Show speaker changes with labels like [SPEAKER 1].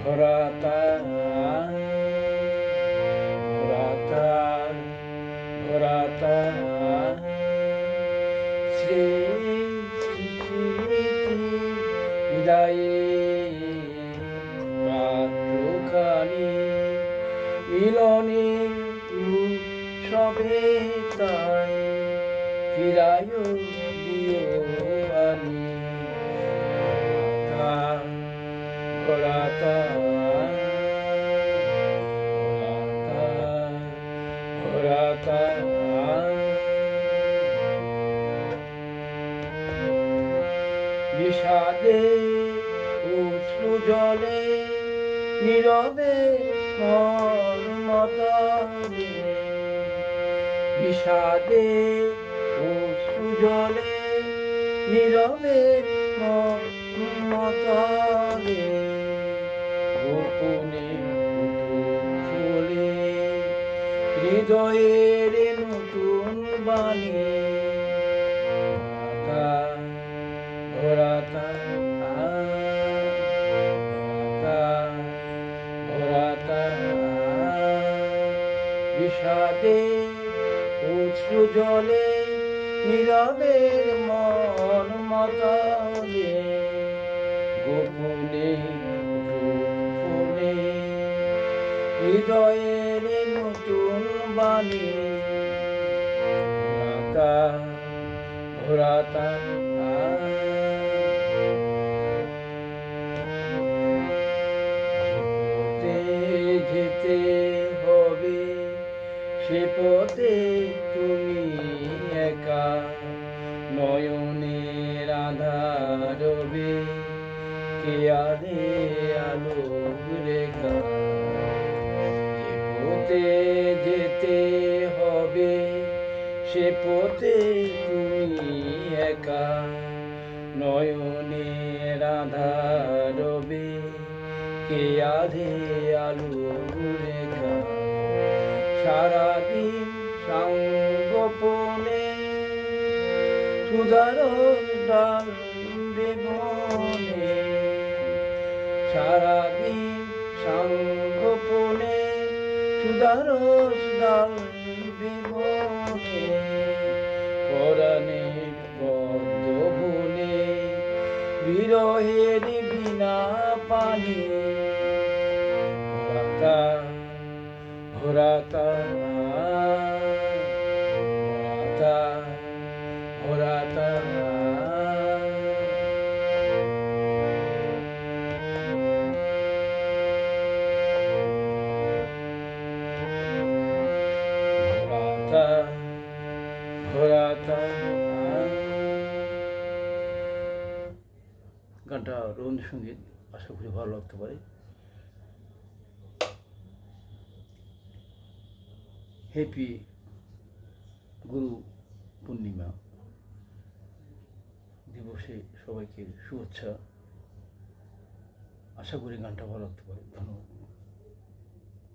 [SPEAKER 1] ভরাতার ভরাতার ভরাতার স্মৃতি বিদায়ে রাত্রখানি মিলনে সবে তাই ফিরায় দিও আনি ভরাতার ভরাতার বিষাদে অশ্রু জলে নীরবে মর্মতলে বিষাদে অশ্রু জলে নীরবে মর্মতলে গোপনে ফুলে হৃদয়ের নতুন বাণী ভরাতার ভরাতার বিষাদে অশ্রু জলে নীরবের মর্মতলে গোপনে ফুলে হৃদয়ের নতুন বাণী ভরাতার যেতে হবে সে পথে তুমি একা নয়নের আধারবে কে আদে আলো রেখা যে পথে যেতে হবে সে পথে তুমি একা নয়নের আধারবে কে আধে আলো রেখা সারাদিন সাঙ্গোপনে সুধার ডাল দেবনে সারাদিন সাঙ্গোপনে সুধার ডাল দেবনে পরাণের পদ্ম বনে বিরহের বিনা পানি ভরাতার ভরাতার ভরাতার গানটা রবীন্দ্রসঙ্গীত, আশা করি ভালো লাগতে পারে। হ্যাপি গুরু পূর্ণিমা দিবসে সবাইকে শুভেচ্ছা। আশা করি গানটা ভালো লাগতে পারে। ধন্যবাদ।